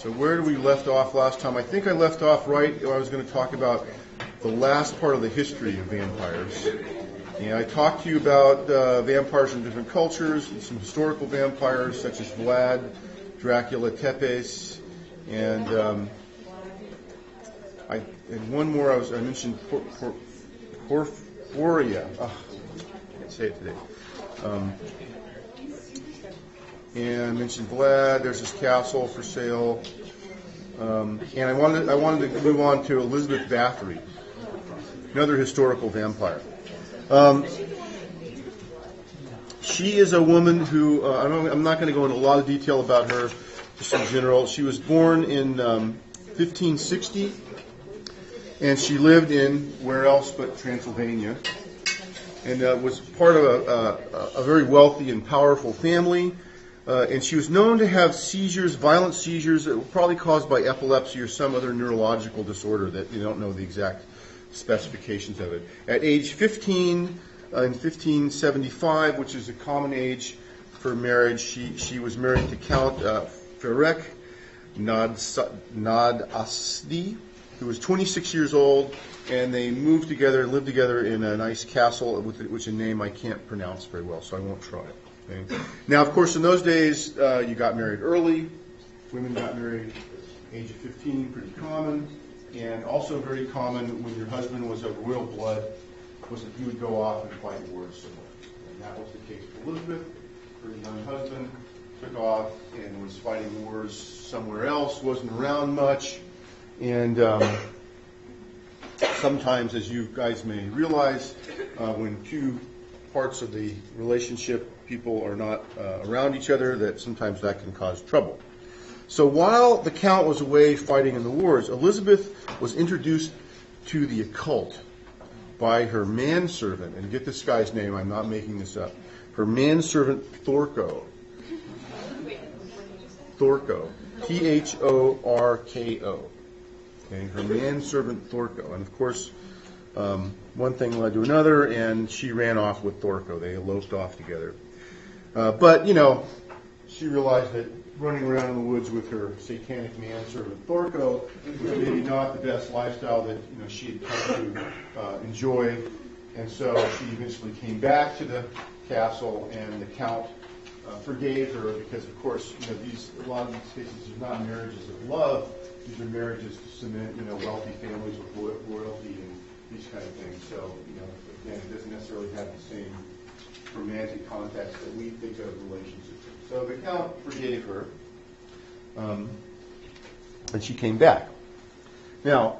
So where did we left off last time? I think I left off right where I was going to talk about the last part of the history of vampires. And I talked to you about vampires in different cultures, and some historical vampires such as Vlad, Dracula, Tepes, and one more I mentioned Porphyria. Oh, I can't say it today. And I mentioned Vlad. There's this castle for sale. And I wanted to move on to Elizabeth Bthory, another historical vampire. She is a woman who I'm not going to go into a lot of detail about her, just in general. She was born in 1560, and she lived in where else but Transylvania, and was part of a very wealthy and powerful family. And she was known to have seizures, violent seizures, that were probably caused by epilepsy or some other neurological disorder that you don't know the exact specifications of it. At age 15, in 1575, which is a common age for marriage, she was married to Count Ferenc Nadasdy, who was 26 years old, and they lived together in a nice castle, which a name I can't pronounce very well, so I won't try it. Okay. Now, of course, in those days, you got married early. Women got married at the age of 15, pretty common. And also very common when your husband was of royal blood, was that he would go off and fight wars somewhere. And that was the case for Elizabeth. Her young husband took off and was fighting wars somewhere else, wasn't around much. And sometimes, as you guys may realize, when two parts of the relationship, people are not around each other, that sometimes that can cause trouble. So while the Count was away fighting in the wars, Elizabeth was introduced to the occult by her manservant. And get this guy's name, I'm not making this up. Her manservant Thorko. Thorko. Thorko. Okay, her manservant Thorko. And of course, one thing led to another, and she ran off with Thorko. They eloped off together. But, she realized that running around in the woods with her satanic manservant Thorko was maybe not the best lifestyle that she had come to enjoy. And so she eventually came back to the castle, and the Count forgave her because, of course, a lot of these cases are not marriages of love. These are marriages to cement, wealthy families with royalty and these kind of things. So, again, it doesn't necessarily have the same romantic context that we think of relationships. So the Count forgave her, and she came back. Now,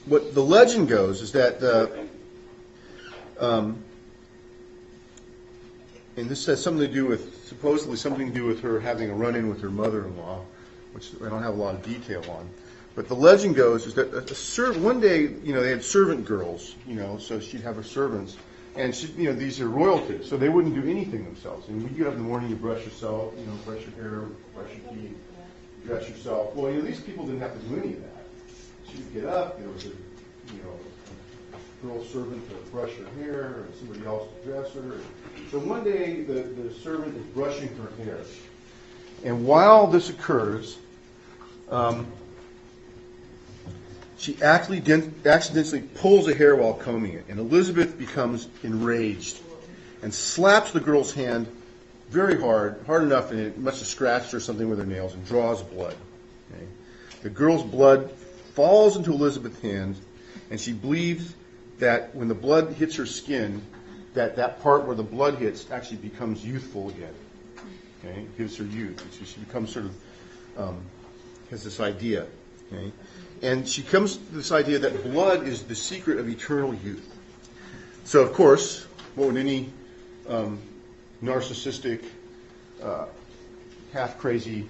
what the legend goes is that, and this has supposedly something to do with her having a run-in with her mother-in-law, which I don't have a lot of detail on. But the legend goes is that one day, they had servant girls, so she'd have her servants. And these are royalty, so they wouldn't do anything themselves. And when you get up in the morning, you brush yourself, brush your hair, brush your teeth, dress yourself. Well, these people didn't have to do any of that. She'd get up, there was a girl servant to brush her hair, and somebody else to dress her. So one day, the servant is brushing her hair. And while this occurs, she accidentally pulls a hair while combing it, and Elizabeth becomes enraged and slaps the girl's hand very hard enough, and it must have scratched or something with her nails, and draws blood. Okay? The girl's blood falls into Elizabeth's hand, and she believes that when the blood hits her skin, that part where the blood hits actually becomes youthful again. Okay? It gives her youth. She becomes sort of has this idea. Okay? And she comes to this idea that blood is the secret of eternal youth. So, of course, what would any narcissistic, half-crazy,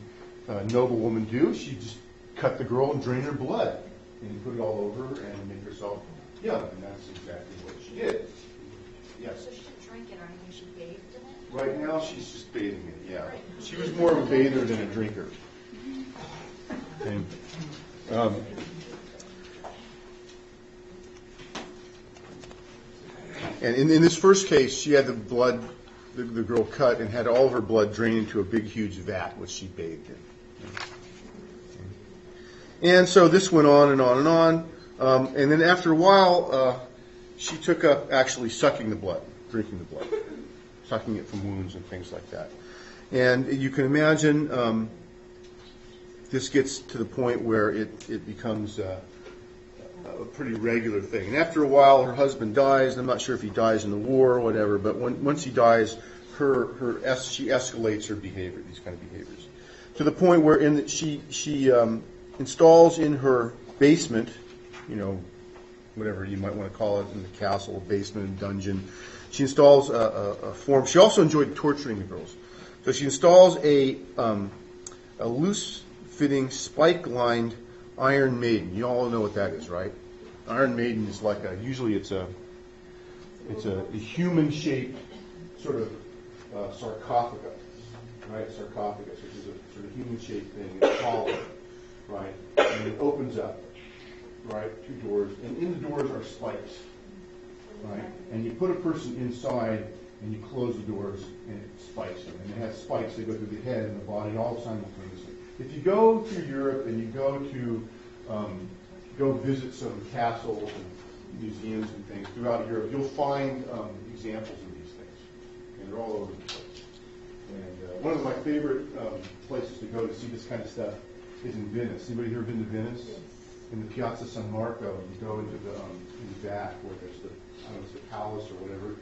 noble woman do? She'd just cut the girl and drain her blood and put it all over her and make herself young. And that's exactly what she did. Yes? So she didn't drink it or anything, she bathed in it? Right now, she's just bathing it, yeah. She was more of a bather than a drinker. And, and in this first case, she had the blood, the girl cut, and had all of her blood drained into a big, huge vat, which she bathed in. And so this went on and on and on. And then after a while, she took up actually sucking the blood, drinking the blood, sucking it from wounds and things like that. And you can imagine this gets to the point where it becomes a pretty regular thing. And after a while, her husband dies. I'm not sure if he dies in the war or whatever, but once he dies, she escalates her behavior, these kind of behaviors, to the point where she installs in her basement, whatever you might want to call it, in the castle, basement, dungeon. She installs a form. She also enjoyed torturing the girls. So she installs a loose-fitting, spike-lined Iron Maiden. You all know what that is, right? Iron Maiden is like usually it's a human-shaped sort of sarcophagus, right? Sarcophagus, which is a sort of human-shaped thing. It's hollow, right? And it opens up, right? 2 doors, and in the doors are spikes, right? And you put a person inside, and you close the doors, and it spikes them. And it has spikes that go through the head and the body all simultaneously. If you go to Europe and you go to go visit some castles and museums and things throughout Europe, you'll find examples of these things, and they're all over the place. And one of my favorite places to go to see this kind of stuff is in Venice. Anybody here been to Venice? Yes. In the Piazza San Marco, you go into in the back where there's the palace or whatever.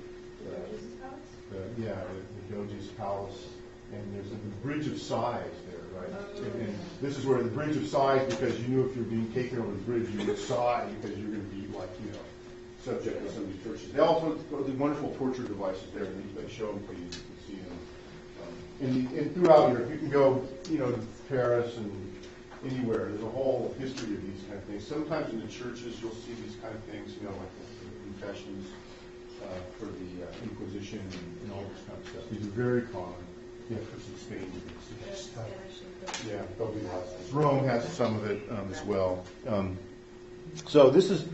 The Doge's palace, and there's the Bridge of Sighs there, right? And this is where the Bridge of Sighs, because you knew if you were being taken over the bridge, you would sigh because you're going to be subject to some of these churches. They also have the wonderful torture devices there, and they show them for you. You can see them. And throughout Europe, you can go, to Paris and anywhere. There's a whole history of these kind of things. Sometimes in the churches, you'll see these kind of things, like the confessions for the Inquisition and all this kind of stuff. These are very common. Yeah, for some Spain. Yeah, there'll be lots of this. Rome has some of it as well. So this is a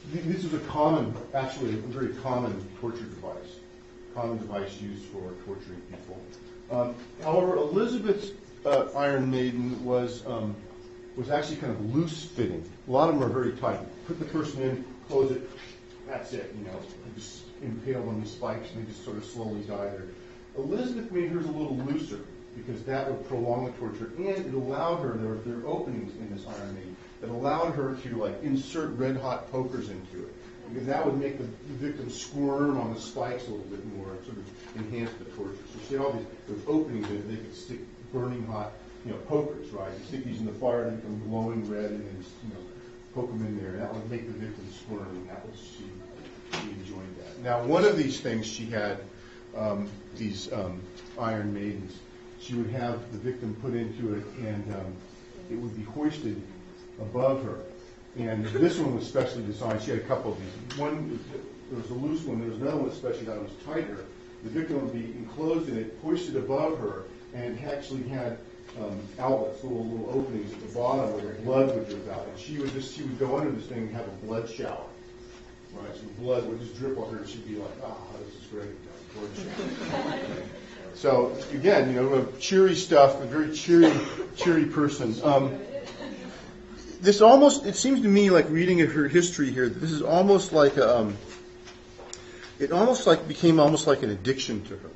very common torture device used for torturing people. However, Elizabeth's Iron Maiden was actually kind of loose fitting. A lot of them are very tight. Put the person in, close it, that's it. You just impaled on these spikes, and they just sort of slowly die there. Elizabeth made hers a little looser because that would prolong the torture, and it allowed her, there are openings in this Iron Maiden that allowed her to insert red hot pokers into it, because that would make the victim squirm on the spikes a little bit more and sort of enhance the torture. So she had all those openings in it. They could stick burning hot pokers, right? You stick these in the fire and they become glowing red, and then poke them in there, and that would make the victim squirm, and that was she enjoyed that. Now, one of these things she had, these Iron Maidens, she would have the victim put into it, and it would be hoisted above her. And this one was specially designed. She had a couple of these. One, there was a loose one. There was another one especially that was tighter. The victim would be enclosed in it, hoisted above her, and it actually had outlets, little openings at the bottom where the blood would drip out. And she would go under this thing and have a blood shower. Right, so the blood would just drip on her, and she'd be like, this is great. Blood shower. So again, cheery stuff, a very cheery person. It seems to me, like reading her history here, that this is almost like became almost like an addiction to her,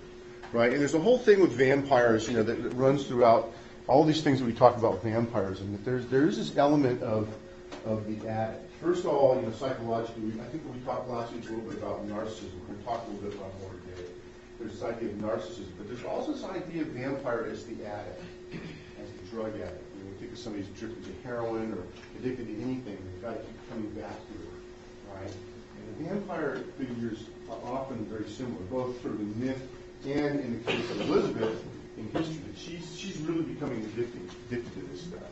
right? And there's a whole thing with vampires, that runs throughout all these things that we talk about with vampires, and that there is this element of the addict. First of all, psychologically, I think we talked last week a little bit about narcissism. We're going to talk a little bit about more today. There's this idea of narcissism, but there's also this idea of vampire as the addict, as the drug addict. We think of somebody who's addicted to heroin or addicted to anything. They've got to keep coming back to it, right? And the vampire figures are often very similar, both sort of in myth and in the case of Elizabeth in history. That she's really becoming addicted to this stuff.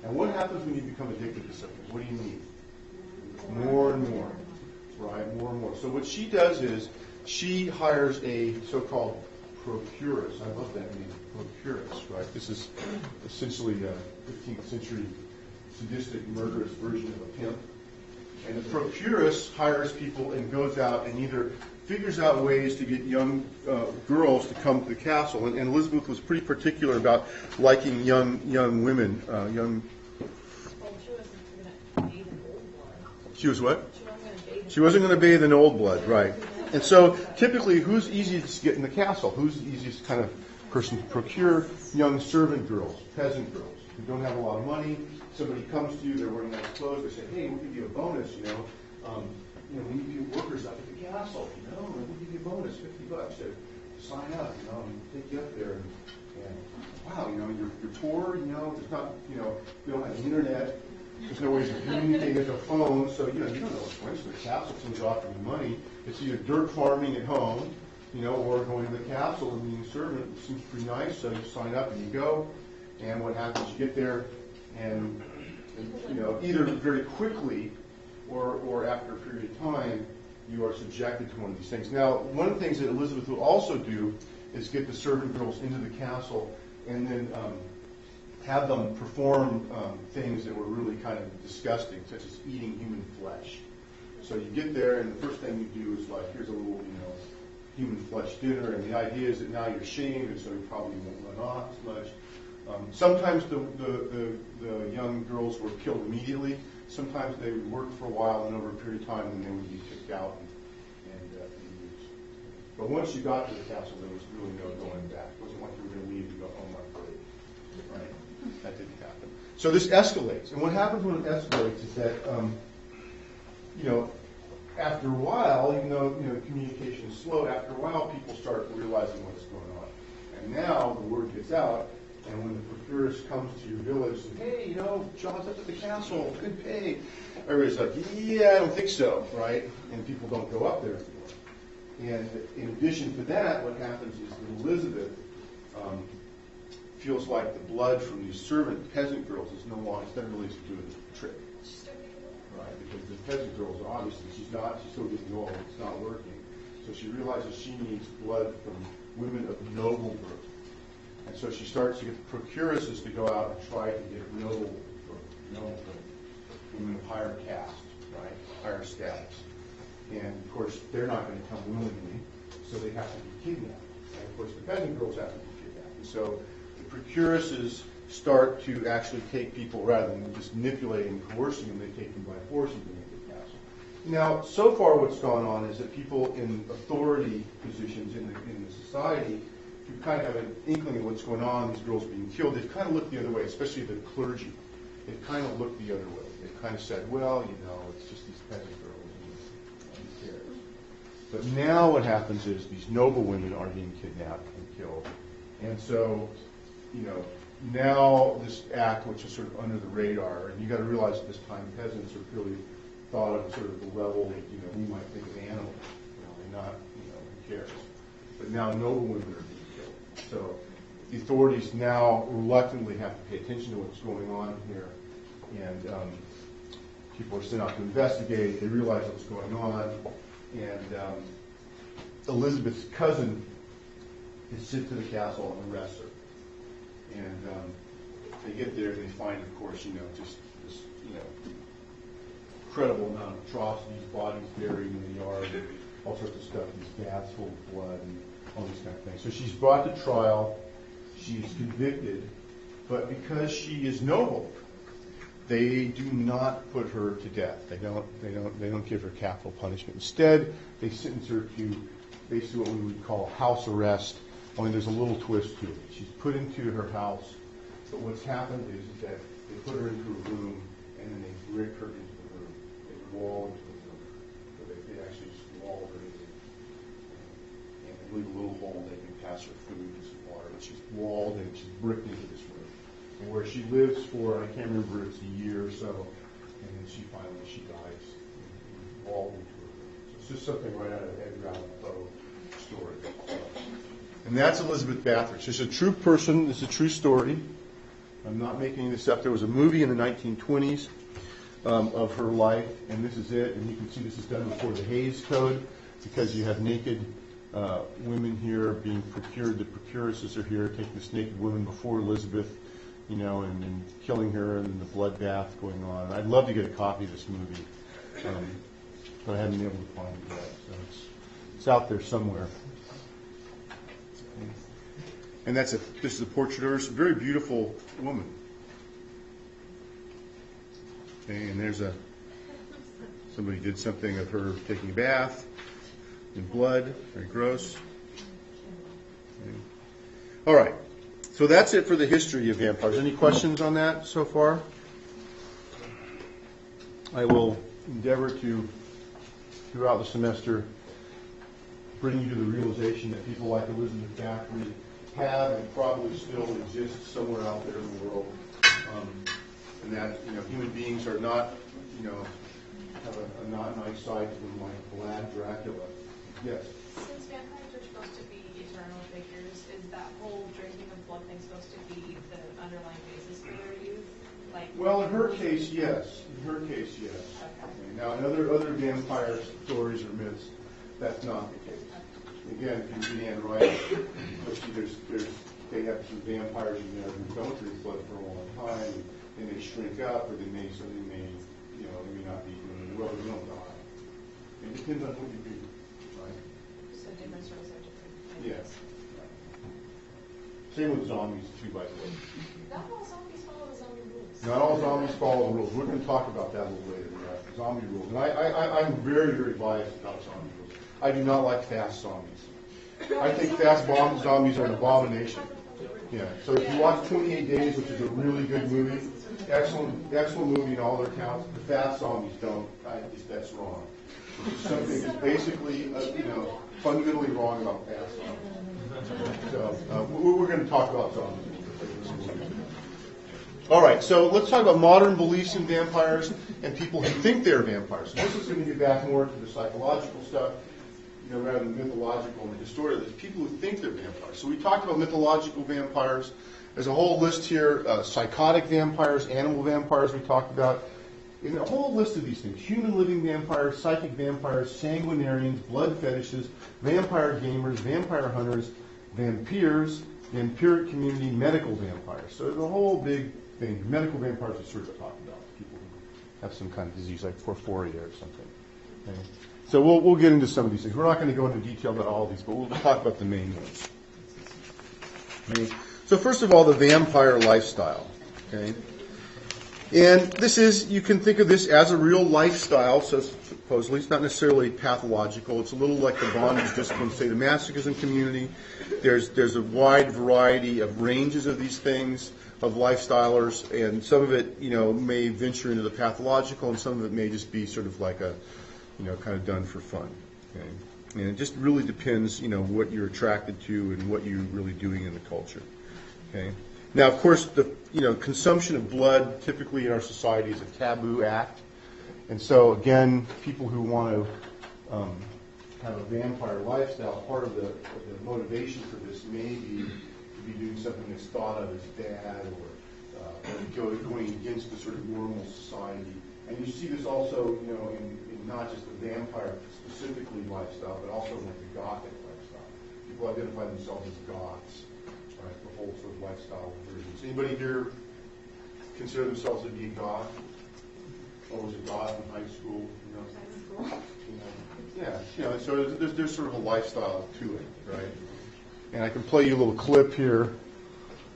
And what happens when you become addicted to something? What do you need? More and more, right? More and more. So what she does is she hires a so-called procuress. I love that name, procuress, right? This is essentially a 15th century sadistic, murderous version of a pimp. And the procuress hires people and goes out and either figures out ways to get young girls to come to the castle. And Elizabeth was pretty particular about liking young women, young She was what? She wasn't going to bathe. She wasn't going to bathe in old blood, right? And so typically, who's easiest to get in the castle? Who's the easiest kind of person to procure? Young servant girls, peasant girls, who don't have a lot of money. Somebody comes to you, they're wearing nice clothes. They say, "Hey, we'll give you a bonus. We need you workers up at the castle. We'll give you a bonus, $50 to sign up. And take you up there. And wow, you're poor. There's not, you don't have the internet. There's no ways of communicating with a phone, so you don't know what's going to the castle. Someone's offering you money. It's either dirt farming at home, or going to the castle and being a servant. It seems pretty nice, so you sign up and you go. And what happens? You get there, and either very quickly or after a period of time, you are subjected to one of these things. Now, one of the things that Elizabeth will also do is get the servant girls into the castle and then have them perform things that were really kind of disgusting, such as eating human flesh. So you get there, and the first thing you do is like, here's a little, human flesh dinner, and the idea is that now you're shamed, and so you probably won't run off as much. Sometimes the young girls were killed immediately. Sometimes they would work for a while, and over a period of time, then they would be kicked out and used. But once you got to the castle, there was really no going back. It wasn't like you were going to leave and go home on break. Right? That didn't happen. So this escalates, and what happens when it escalates is that, after a while, even though communication is slow, after a while, people start realizing what's going on, and now the word gets out. And when the procuress comes to your village and, hey, John's up at the castle, good pay. Everybody's like, yeah, I don't think so, right? And people don't go up there anymore. And in addition to that, what happens is that Elizabeth feels like the blood from these servant peasant girls is no longer, it's not really to do the trick. Right? Because the peasant girls, obviously, she's still getting old, it's not working. So she realizes she needs blood from women of noble birth. And so she starts to get the procuresses to go out and try to get noble women of higher caste, right, higher status. And of course, they're not going to come willingly, so they have to be kidnapped. And of course, the peasant girls have to be kidnapped. And so the procuresses start to actually take people, rather than just manipulating and coercing them, they take them by force and bring them to the castle. Now, so far what's gone on is that people in authority positions in the society who kind of have an inkling of what's going on, these girls being killed, they've kind of looked the other way, especially the clergy. They've kind of looked the other way. They've kind of said, well, it's just these peasant girls, and who cares? But now what happens is these noble women are being kidnapped and killed. And so, now this act, which is sort of under the radar, and you got to realize at this time peasants are really thought of sort of the level that, we might think of animals. They're not, who cares? But now noble women are being killed. So the authorities now reluctantly have to pay attention to what's going on here. And people are sent out to investigate. They realize what's going on. And Elizabeth's cousin is sent to the castle and arrests her. And they get there and they find, of course, just this, incredible amount of atrocities, bodies buried in the yard, and all sorts of stuff, these baths full of blood and all these kind of things. So she's brought to trial, she's convicted, but because she is noble, they do not put her to death. They don't give her capital punishment. Instead, they sentence her to basically what we would call house arrest, only there's a little twist to it. She's put into her house, but what's happened is that they put her into a room and then they brick her into the room. They wall into the room. So they actually just wall her into and they leave a little hole they can pass her food and some water. But she's walled and she's bricked into this room. And where she lives for, I can't remember, it's a year or so, and then she dies walled into her room. So it's just something right out of Edgar Allan Poe story. And that's Elizabeth Bthory. She's a true person. It's a true story. I'm not making this up. There was a movie in the 1920s of her life, and this is it. And you can see this is done before the Hays Code, because you have naked women here being procured. The procuresses are here taking this naked woman before Elizabeth, and killing her, and the bloodbath going on. I'd love to get a copy of this movie, but I haven't been able to find it yet. So it's out there somewhere. And this is a portrait of her. She's a very beautiful woman. Okay, and there's Somebody did something of her taking a bath in blood, very gross. Okay. All right, so that's it for the history of vampires. Any questions on that so far? I will endeavor to, throughout the semester, bring you to the realization that people like Elizabeth Bthory have and probably still exist somewhere out there in the world, and that human beings are not have a not nice side to them like Vlad Dracula. Yes. Since vampires are supposed to be eternal figures, is that whole drinking of blood thing supposed to be the underlying basis for their youth? Well, in her case, yes. Okay. Now, in other vampire stories or myths, that's not the case. Again, if you read Anne Rice, you'll see they have some vampires in there who don't drink blood for a long time, and they shrink up, or they may not be doing well, they don't die. It depends on what you do, right? So different stories are different. Yes. Same with zombies too, by the way. Not all zombies follow the zombie rules. Not all zombies follow the rules. We're going to talk about that a little later. Zombie rules, and I'm very, very biased about zombie rules. I do not like fast zombies. I think fast zombies are an abomination. Yeah. So if you watch 28 Days, which is a really good movie, excellent movie in all their counts, the fast zombies don't. That's wrong. Something is basically fundamentally wrong about fast zombies. So we're going to talk about zombies. All right, so let's talk about modern beliefs in vampires and people who think they're vampires. So this is going to get back more to the psychological stuff, rather than mythological and historical. There's people who think they're vampires. So we talked about mythological vampires. There's a whole list here: psychotic vampires, animal vampires. We talked about. In a whole list of these things: human living vampires, psychic vampires, sanguinarians, blood fetishes, vampire gamers, vampire hunters, vampires, vampiric community, medical vampires. So there's a whole big thing. Medical vampires are sort of talking about people who have some kind of disease like porphyria or something. Okay? So we'll get into some of these things. We're not going to go into detail about all of these, but we'll talk about the main ones. Okay? So first of all, the vampire lifestyle. Okay? And this is, you can think of this as a real lifestyle, so supposedly it's not necessarily pathological. It's a little like the bondage discipline sadomasochism community. There's a wide variety of ranges of these things, of lifestylers, and some of it, may venture into the pathological, and some of it may just be sort of like a, kind of done for fun. Okay? And it just really depends, what you're attracted to and what you're really doing in the culture. Okay? Now, of course, the consumption of blood typically in our society is a taboo act, and so again, people who want to have a vampire lifestyle, part of the motivation for this may be to be doing something that's thought of as bad or going against the sort of normal society. And you see this also, in not just the vampire specifically lifestyle, but also in the Gothic lifestyle. People identify themselves as goths. Right, the whole sort of lifestyle versions. Anybody here consider themselves to be a goth? Or was a goth in high school? Yeah, so there's sort of a lifestyle to it, right? And I can play you a little clip here.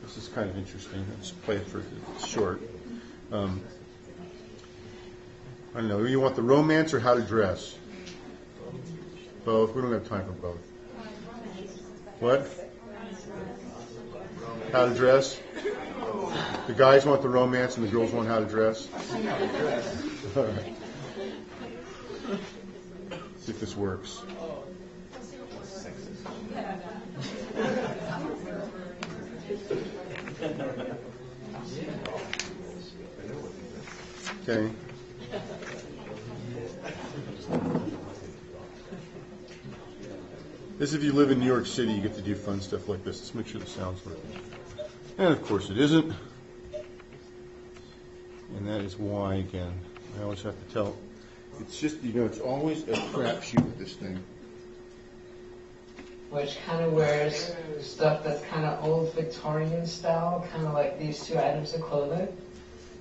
This is kind of interesting. I'll just play it for it's short. I don't know. You want the romance or how to dress? Both. We don't have time for both. What? How to dress? The guys want the romance and the girls want how to dress? All right. See if this works. Okay. This, if you live in New York City, you get to do fun stuff like this. Let's make sure the sound's working. And of course it isn't. And that is why, again, I always have to tell. It's just, it's always a crapshoot with this thing. Which kind of wears stuff that's kind of old Victorian style, kind of like these two items of clothing.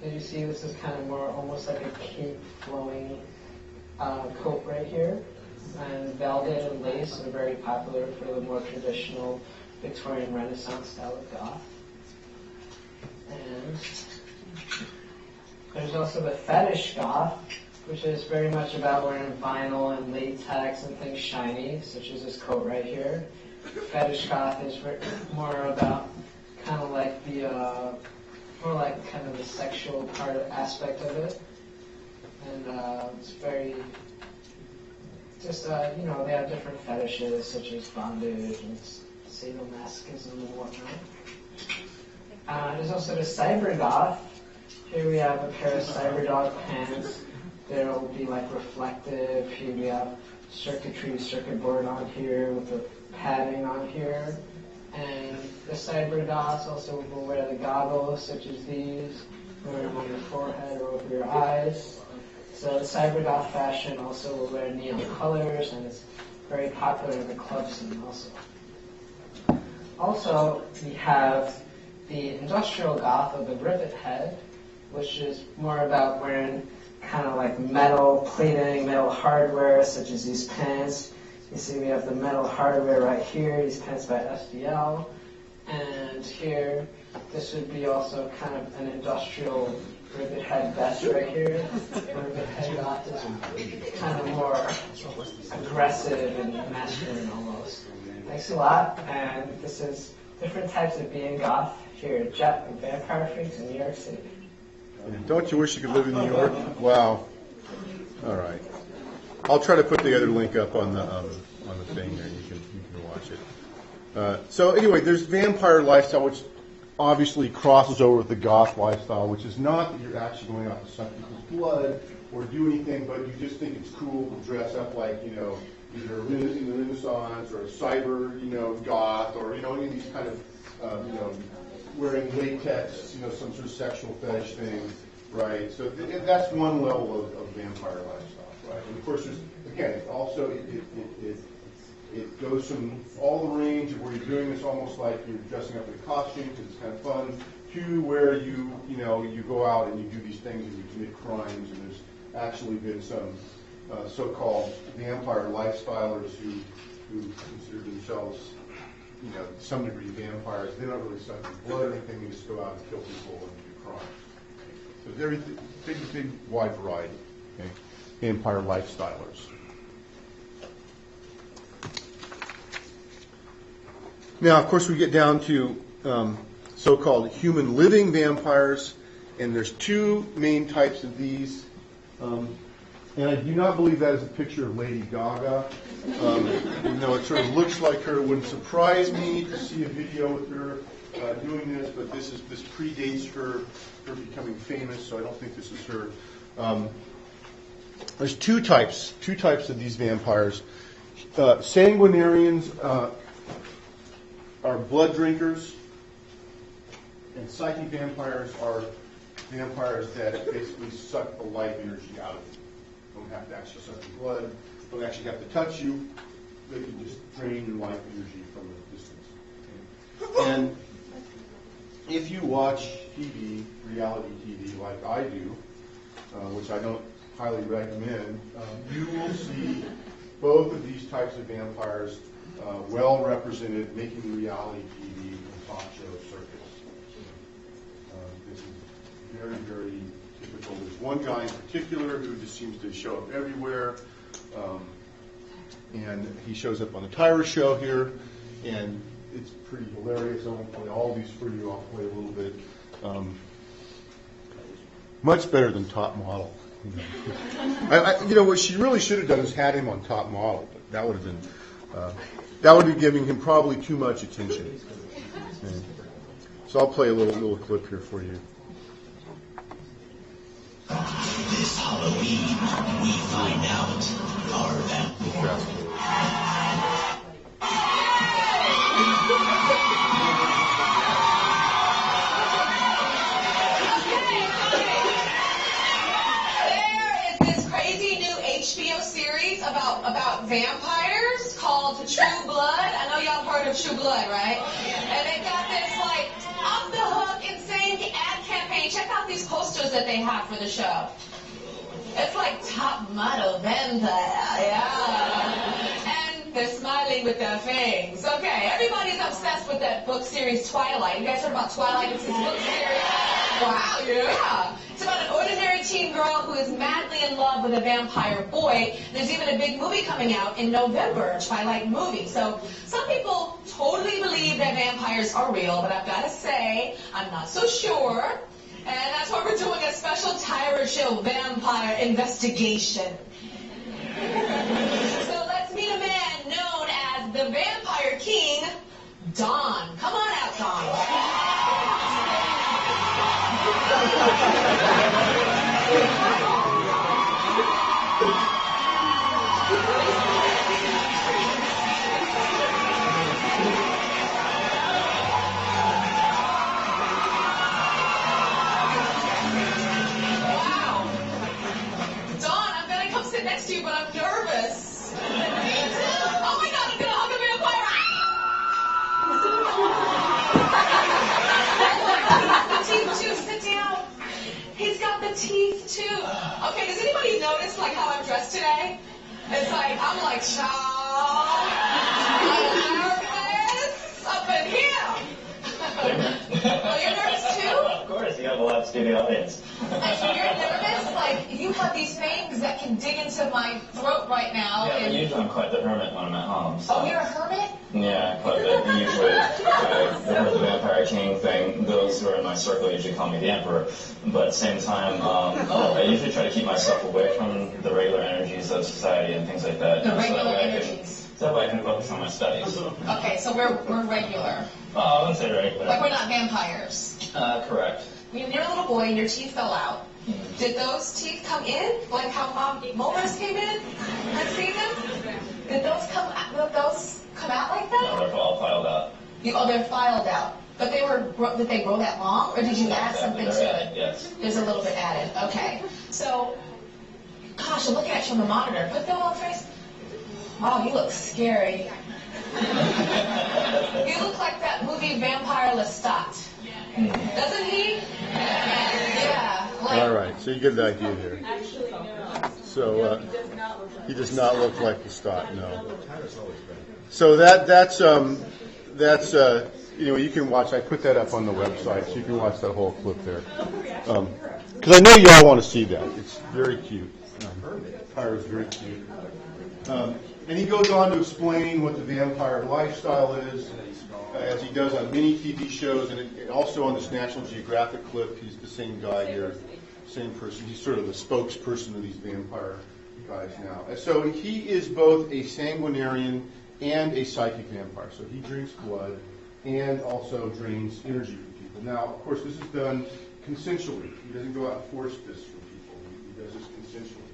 As you see, this is kind of more almost like a cape flowing coat right here. And velvet and lace are very popular for the more traditional Victorian Renaissance style of goth. And there's also the fetish goth, which is very much about wearing vinyl and latex and things shiny, such as this coat right here. Fetish goth is more about kind of like the, more like kind of the sexual aspect of it. And it's very, just, you know, they have different fetishes such as bondage and sadomasochism and whatnot. There's also the cyber goth. Here we have a pair of cyber dog pants. They'll be like reflective. Here we have circuit board on here with the padding on here. And the cyber goths also will wear the goggles such as these, wear them on your forehead or over your eyes. So the cyber goth fashion also will wear neon colors, and it's very popular in the club scene also. Also, we have the industrial goth or the rivet head, which is more about wearing kind of like metal plating, metal hardware, such as these pants. You see we have the metal hardware right here, these pants by SDL. And here, this would be also kind of an industrial rivet head vest right here. Rivet head goth is kind of more aggressive and masculine almost. Thanks a lot, and this is different types of being goth here at Jet and Vampire Freaks in New York City. Don't you wish you could live in New York? Wow. All right. I'll try to put the other link up on the thing there. You can watch it. So anyway, there's vampire lifestyle, which obviously crosses over with the goth lifestyle, which is not that you're actually going out to suck people's blood or do anything, but you just think it's cool to dress up like, you know, either in the Renaissance or a cyber, you know, goth, or, you know, any of these kind of, you know, wearing latex, you know, some sort of sexual fetish thing, right? So that's one level of vampire lifestyle, right? And of course, there's, again, also it goes from all the range of where you're doing this almost like you're dressing up in a costume because it's kind of fun, to where you go out and you do these things and you commit crimes, and there's actually been some so-called vampire lifestylers who consider themselves, you know, to some degree vampires. They don't really suck your blood or anything. They just go out and kill people and do crimes. So there's a big wide variety. Okay? Vampire lifestylers. Now, of course, we get down to so-called human living vampires, and there's two main types of these. And I do not believe that is a picture of Lady Gaga. Even though it sort of looks like her, it wouldn't surprise me to see a video with her doing this, but this predates her becoming famous, so I don't think this is her. There's two types of these vampires. Sanguinarians are blood drinkers, and psychic vampires are vampires that basically suck the life energy out of you. Don't have to actually suck your blood, don't actually have to touch you, they can just drain your life energy from a distance. Okay? And if you watch TV, reality TV, like I do, which I don't highly recommend, you will see both of these types of vampires well represented making reality TV and talk show circuits. This is very, very typical. There's one guy in particular who just seems to show up everywhere, and he shows up on the Tyra show here, and it's pretty hilarious. I won't play all these for you. I'll play a little bit. Much better than Top Model. You know, what she really should have done is had him on Top Model, but that would have been giving him probably too much attention. Okay. So I'll play a little clip here for you. This Halloween, we find out our vampire. HBO series about vampires called True Blood. I know y'all heard of True Blood, right? And they got this like off the hook, insane ad campaign. Check out these posters that they have for the show. It's like top model vampire, yeah. And they're smiling with their fangs. Okay, everybody's obsessed with that book series Twilight. You guys heard about Twilight? It's this book series. Wow, yeah. It's about an ordinary teen girl who is madly in love with a vampire boy. There's even a big movie coming out in November, a Twilight movie. So some people totally believe that vampires are real, but I've got to say, I'm not so sure. And that's why we're doing a special Tyra Show vampire investigation. So let's meet a man known as the Vampire King, Don. Come on out, Don. Next to you, but I'm nervous. Oh my God, I'm gonna hug a vampire. The teeth too. Sit down. He's got the teeth too. Okay, does anybody notice like how I'm dressed today? It's like I'm like child. I'm nervous up in here. Oh, you're nervous too? Of course, you got a lot to do the audience. Like, you're nervous? Like, you have these fangs that can dig into my throat right now. Yeah, but usually I'm quite the hermit when I'm at home. So. Oh, you're a hermit? Yeah, quite a bit. Usually, the Vampire King thing, those who are in my circle usually call me the Emperor. But at the same time, I usually try to keep myself away from the regular energies of society and things like that. The regular energies. So that way I can focus on my studies. Okay, so we're regular. I wouldn't say regular. Like we're not vampires. Correct. When you're a little boy and your teeth fell out, did those teeth come in? Like how molars came in? I've seen them. Did those come out like that? No, they're all filed out. They're filed out. But did they grow that long? Or did you add something to it? Yes. There's a little bit added. Okay. So, gosh, I'm looking at you on the monitor. Put them on face. Oh, you look scary. You look like that movie Vampire Lestat. Doesn't he? Yeah. Like, All right, so you get the idea there. Actually, no. So He does not look like he does not look like the stock, no. So that's you can watch. I put that up on the website, so you can watch that whole clip there. Because I know y'all want to see that. It's very cute. Tyra's very cute. And he goes on to explain what the vampire lifestyle is, as he does on many TV shows, and also on this National Geographic clip. He's the same guy here, same person. He's sort of the spokesperson of these vampire guys now. So he is both a sanguinarian and a psychic vampire. So he drinks blood and also drains energy from people. Now, of course, this is done consensually. He doesn't go out and force this from people. He does this consensually.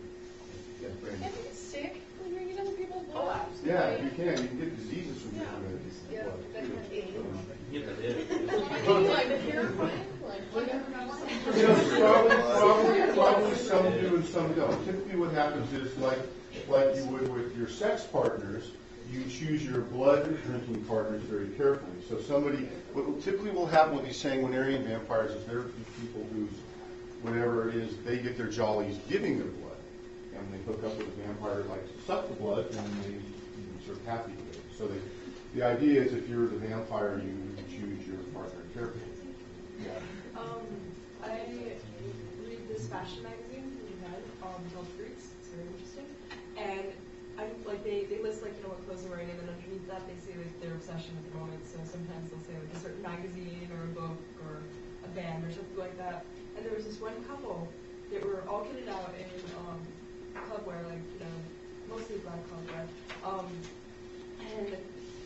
Yeah, Brandon. Can you get sick when drinking other people's blood? Yeah, you can. You can get diseases from people. Yeah, that can be. Probably some do and some don't. Typically what happens is like you would with your sex partners, you choose your blood drinking partners very carefully. So what typically will happen with these sanguinarian vampires is there will be people whose, whatever it is, they get their jollies giving their blood. And they hook up with a vampire that likes to suck the blood, and they sort of happy with it. So the idea is if you're the vampire, you choose your partner carefully. Yeah. I read this fashion magazine that you had called Fruits. It's very interesting. And they list what clothes they're wearing, and then underneath that they say their obsession at the moment. So sometimes they'll say a certain magazine or a book or a band or something like that. And there was this one couple that were all kitted out in clubwear, mostly black clubwear. And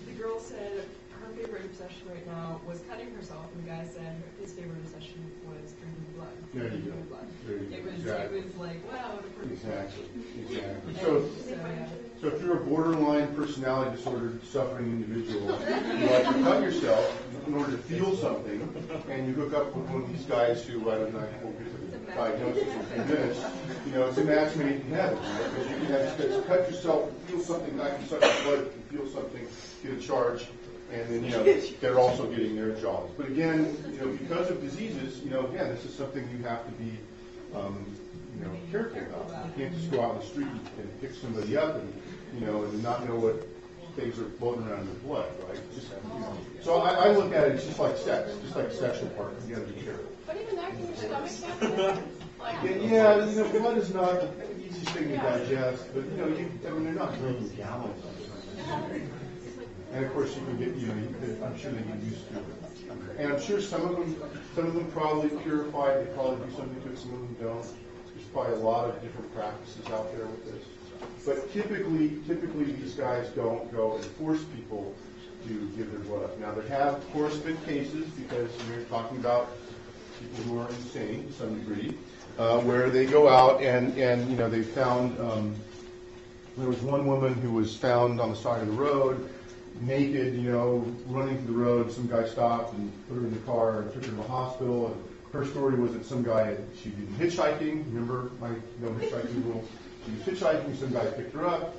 the girl said her favorite obsession right now was cutting herself, and the guy said his favorite obsession was drinking blood. There you go. Blood. There you go. It was like, wow, what a perfect Exactly. match. So if you're a borderline personality disorder suffering individual, you like to cut yourself in order to feel something, and you hook up with one of these guys who, I don't know, I won't get to the diagnosis in a few minutes, it's a match made in heaven, right? Because you can have cut yourself, feel something, I can suck your blood, you can feel something, get a charge, and then, they're also getting their jollies. But again, because of diseases, again, this is something you have to be, careful about. You can't just go out in the street and pick somebody up and not know what things are floating around in their blood, right? So I look at it, it's just like sex, just like sexual partners. You got to be careful. But even that, can your stomach cancer? Yeah, blood is not the easiest thing to digest, but they're not drinking gallons of it. And of course, you can get, I'm sure they get used to it. And I'm sure some of them probably purify it. They probably do something to it. Some of them don't. There's probably a lot of different practices out there with this. But typically these guys don't go and force people to give their blood up. Now, there have, of course, been cases, because we're talking about people who are insane to some degree, where they go out and they found, there was one woman who was found on the side of the road, naked, running through the road. Some guy stopped and put her in the car and took her to the hospital. And her story was that some guy, she'd been hitchhiking. Remember my no hitchhiking rule? She was hitchhiking. Some guy picked her up,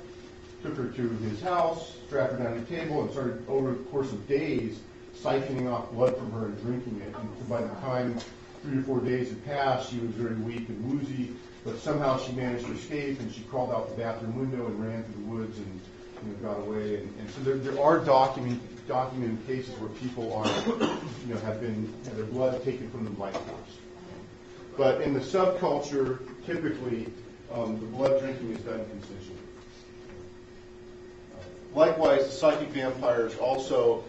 took her to his house, strapped her down to the table, and started, over the course of days, siphoning off blood from her and drinking it. And by the time 3 or 4 days had passed, she was very weak and woozy, but somehow she managed to escape, and she crawled out the bathroom window and ran through the woods and got away. And so there are documented cases where people are, have their blood taken from them by force. But in the subculture, typically, the blood drinking is done consensually. Likewise, the psychic vampires also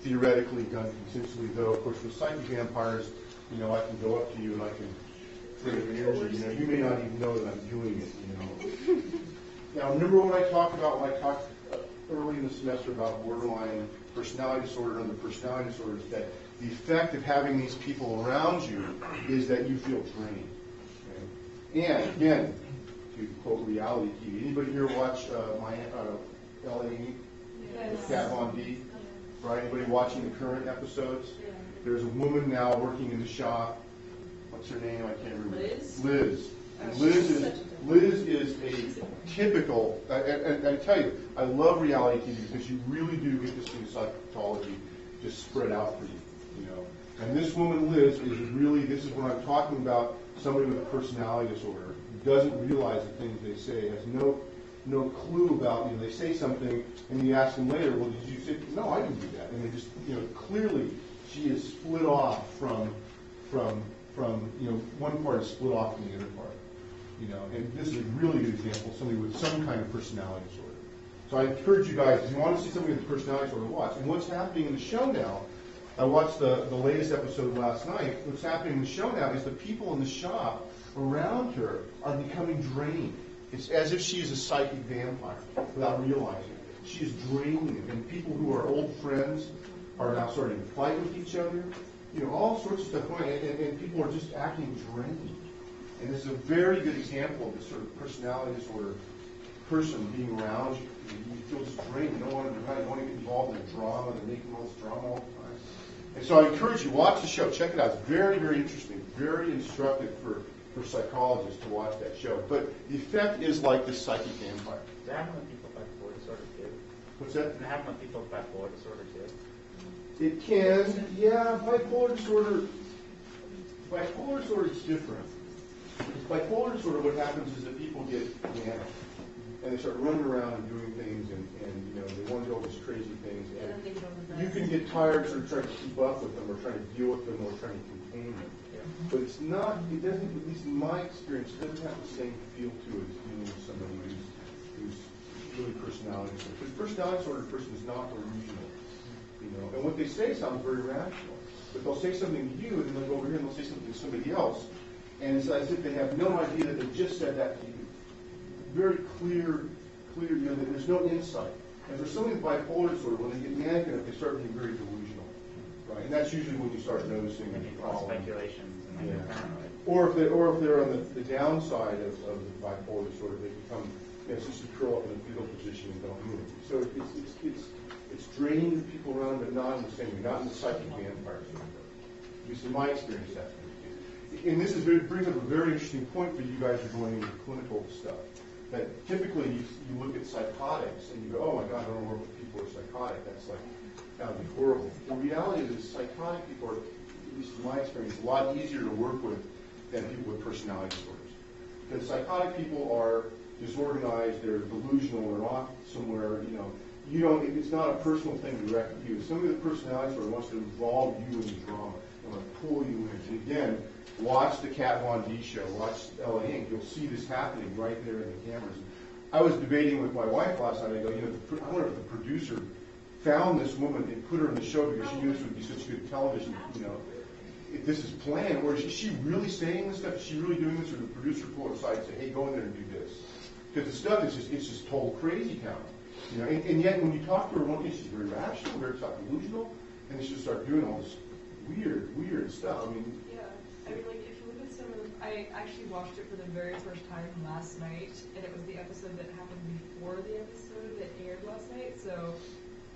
theoretically done consensually, though, of course, with psychic vampires, I can go up to you and I can bring your energy. You may not even know that I'm doing it, Now, remember what I talked about when I talked early in the semester about borderline personality disorder and the personality disorders, that the effect of having these people around you is that you feel drained. Okay? And, again, to quote reality TV, anybody here watch my L.A.E.? Yes. Kat Von D? Right? Anybody watching the current episodes? Yeah. There's a woman now working in the shop. What's her name? I can't remember. Liz. And Liz is a typical, and I tell you, I love reality TV because you really do get to see the psychology just spread out for you, And this woman, Liz, this is when I'm talking about somebody with a personality disorder who doesn't realize the things they say, has no clue about, they say something, and you ask them later, well, did you say, no, I didn't do that. And they just, clearly she is split off from one part is split off from the other part. And this is a really good example of somebody with some kind of personality disorder. So I encourage you guys, if you want to see somebody with a personality disorder, watch. And what's happening in the show now, I watched the latest episode last night, what's happening in the show now is the people in the shop around her are becoming drained. It's as if she is a psychic vampire without realizing it. She is draining them. And people who are old friends are now starting to fight with each other. All sorts of stuff going on, and people are just acting drained. And this is a very good example of this sort of personality disorder person being around you. You feel just drained. You don't want to be right. You don't want to get involved in the drama. They're making all this drama all the time. And so I encourage you, watch the show. Check it out. It's very, very interesting. Very instructive for psychologists to watch that show. But the effect is like this psychic vampire. Does that happen when people have bipolar disorder too? What's that? Does it happen when people have bipolar disorder too? It can. Yeah, bipolar disorder is different. Bipolar disorder, what happens is that people get manic, and they start running around and doing things, and they want to do all these crazy things, and you can get tired of trying to keep up with them, or trying to deal with them, or trying to contain them. But it doesn't, at least in my experience, it doesn't have the same feel to it as dealing with somebody who's really personality disorder. Because personality disorder person is not delusional, and what they say sounds very rational, but they'll say something to you, and then they'll go over here and they'll say something to somebody else. And it's as if they have no idea that they just said that to you. Very clear, that there's no insight. And for somebody with bipolar disorder, when they get manic enough, they start being very delusional. Right? And that's usually when you start noticing the problem. Speculations and they're paranoid. Or if they're on the downside of the bipolar disorder, they become just curl up in a fetal position and don't move. So it's draining the people around, but not in the same way, not in the psychic vampire sort of way. At least in my experience, that's the case. And this brings up a very interesting point for you guys who are going into clinical stuff. That typically you look at psychotics and you go, oh my God, I don't work with people who are psychotic. That would be horrible. The reality is psychotic people are, at least in my experience, a lot easier to work with than people with personality disorders. Because psychotic people are disorganized, they're delusional, they're off somewhere, it's not a personal thing direct to you. Somebody with a personality disorder wants to involve you in the drama. They want to pull you in. And again, watch the Kat Von D show, watch LA Inc. You'll see this happening right there in the cameras. I was debating with my wife last night. I go, I wonder if the producer found this woman and put her in the show because she knew this would be such good television, if this is planned, or is she really saying this stuff? Is she really doing this, or the producer pull her aside and say, hey, go in there and do this? Because the stuff is just total crazy town. And yet when you talk to her, she's very rational, very delusional, and then she'll start doing all this weird stuff. Like if you look at some of I actually watched it for the very first time last night, and it was the episode that happened before the episode that aired last night, so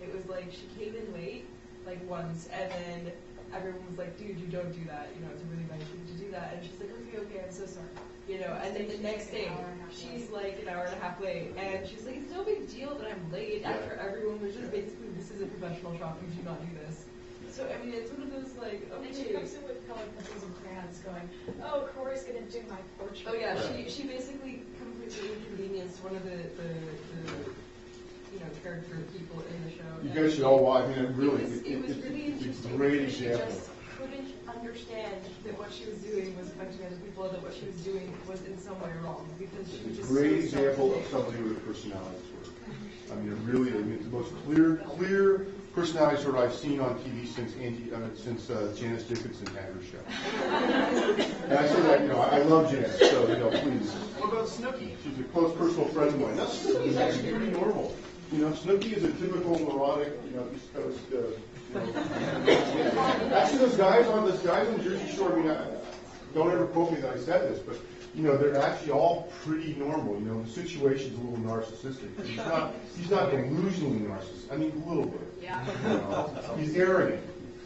it was like she came in late, like once, and then everyone was like, dude, you don't do that, it's a really nice thing to do that, and she's like, okay, I'm so sorry, and then the next day, she's like an hour and a half late, and she's like, it's no big deal that I'm late, after everyone was just basically, this is a professional shop, you do not do this. So, it's one of those, like, okay. And she comes in with colored pencils and crayons going, oh, Corey's going to do my portrait. Oh, yeah, she basically completely inconvenienced one of the character people in the show. You guys should all watch. It was really interesting. It's a great example. She just couldn't understand that what she was doing was affecting other people, that what she was doing was in some way wrong, because she was It's just a great so example of somebody with a personality disorder. It's the most clear personality disorder I've seen on TV since Janice Dickinson had her show. And I say that, I love Janice, so, please. What about Snooki? She's a close personal friend of mine. Now, Snooki's actually pretty normal. Snooki is a typical neurotic, East Coast, Actually, those guys on Jersey Shore, don't ever quote me that I said this, but, they're actually all pretty normal. The situation's a little narcissistic. He's not delusionally narcissistic. A little bit. Yeah. He's arrogant,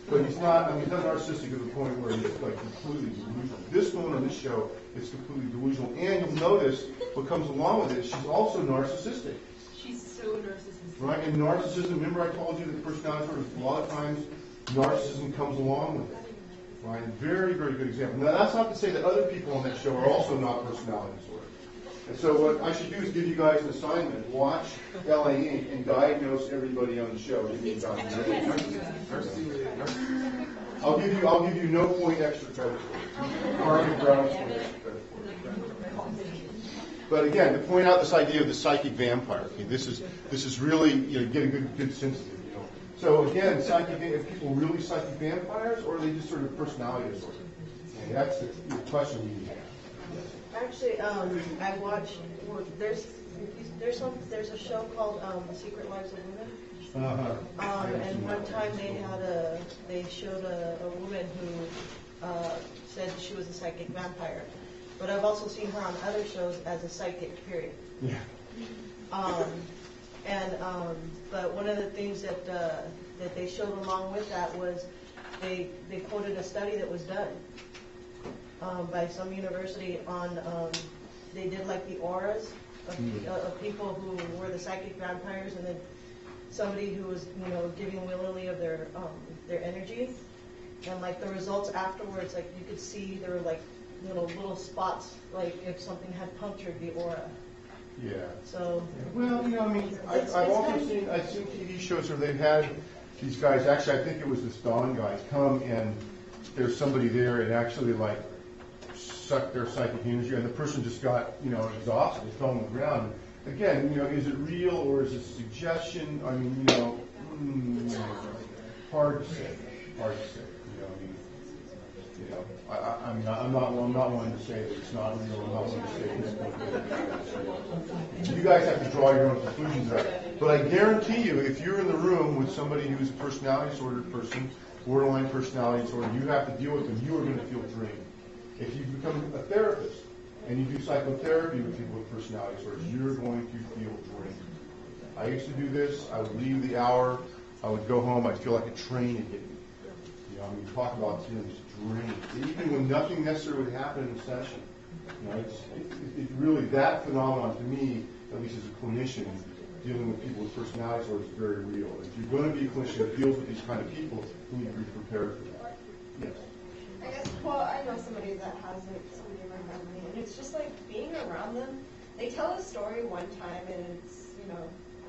but he's not narcissistic to the point where he's like completely delusional. This woman on this show is completely delusional, and you'll notice what comes along with it. She's also narcissistic. She's so narcissistic. Right, and narcissism, remember I told you that personality disorder, a lot of times, narcissism comes along with it. Right, very, very good example. Now, that's not to say that other people on that show are also not personality disorder. And so what I should do is give you guys an assignment. Watch LA Inc. and diagnose everybody on the show. I'll give you no point extra credit for it. But again, to point out this idea of the psychic vampire, okay, this is really get a good sense of it. So again, are people really psychic vampires, or are they just sort of personality disorder? Okay, that's the question you need to ask. Actually, I watched. There's a show called The Secret Lives of Women. And one time they showed a woman who said she was a psychic vampire. But I've also seen her on other shows as a psychic. Period. Yeah. But one of the things that they showed along with that was they quoted a study that was done by some university on they did like the auras of people who were the psychic vampires, and then somebody who was giving willingly of their energy, and like the results afterwards, like you could see there were like little spots, like if something had punctured the aura. Yeah. So. Well, I've also seen TV shows where they've had these guys. Actually, I think it was this Dawn guy come and there's somebody there and actually like sucked their psychic energy, and the person just got exhausted, they fell on the ground. Again, is it real or is it suggestion? Hard to say. I'm not one to say that it's not real. I'm not one to say it's. You guys have to draw your own conclusions there. But I guarantee you, if you're in the room with somebody who's a personality disordered person, borderline personality disorder, you have to deal with them. You are going to feel drained. If you become a therapist and you do psychotherapy with people with personality disorders, you're going to feel drained. I used to do this. I would leave the hour. I would go home. I'd feel like a train had hit me. Talk about feeling drained. Even when nothing necessarily would happen in the session. It's really that phenomenon to me, at least as a clinician, dealing with people with personality disorders is very real. If you're going to be a clinician that deals with these kind of people, you need to be prepared for that. Yes. I guess, I know somebody that has it, somebody in my family, and it's just like being around them. They tell a story one time and it's,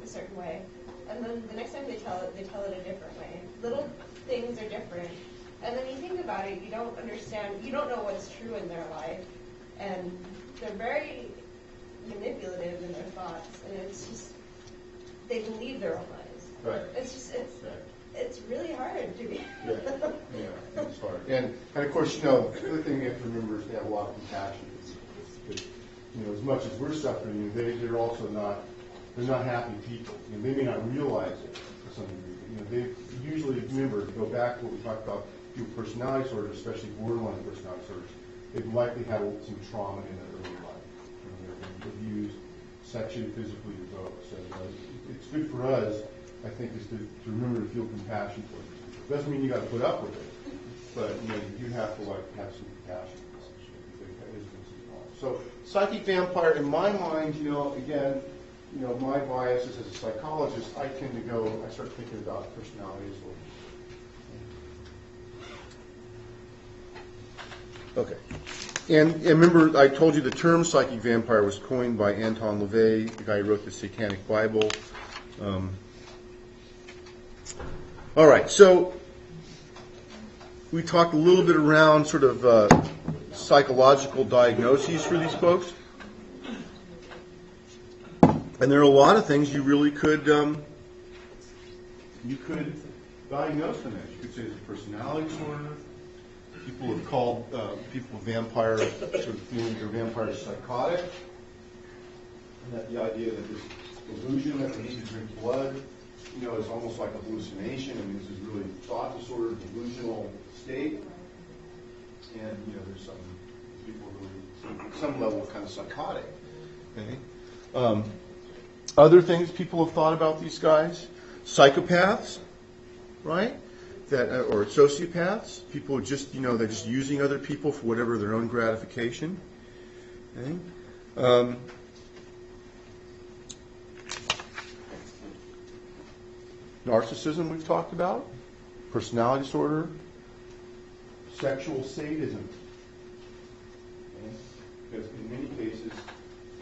a certain way. And then the next time they tell it a different way. Little things are different, And then you think about it, you don't understand, you don't know what's true in their life, and they're very manipulative in their thoughts, and it's just, they believe their own lies. Right. It's just, it's really hard to be. Yeah, it's hard. And of course, the other thing you have to remember is they have a lot of compassion. As much as we're suffering, they're also they're not happy people. They may not realize it to some degree. They usually, remember, to go back to what we talked about, people with personality disorders, especially borderline personality disorders, they've likely had some trauma in their early life. They've been abused sexually, physically, or both. So it's good for us, I think, is to remember to feel compassion for these people. Doesn't mean you got to put up with it, but you have to have some compassion. So psychic vampire, in my mind, again, my biases as a psychologist, I start thinking about personality disorders. Okay. And remember, I told you the term psychic vampire was coined by Anton LaVey, the guy who wrote the Satanic Bible. All right, so we talked a little bit around sort of psychological diagnoses for these folks. And there are a lot of things you really could diagnose them as. You could say it's a personality disorder. People have called people vampire, sort of feeling they're vampires psychotic. And that the idea that this illusion that they need to drink blood, is almost like a hallucination. I mean, this is really thought disorder, delusional state. And, there's some people really, some level of kind of psychotic. Okay. Other things people have thought about these guys, psychopaths, right? Or sociopaths, people who just, they're just using other people for whatever their own gratification. Okay. Narcissism we've talked about, personality disorder, sexual sadism. Okay? Because in many cases,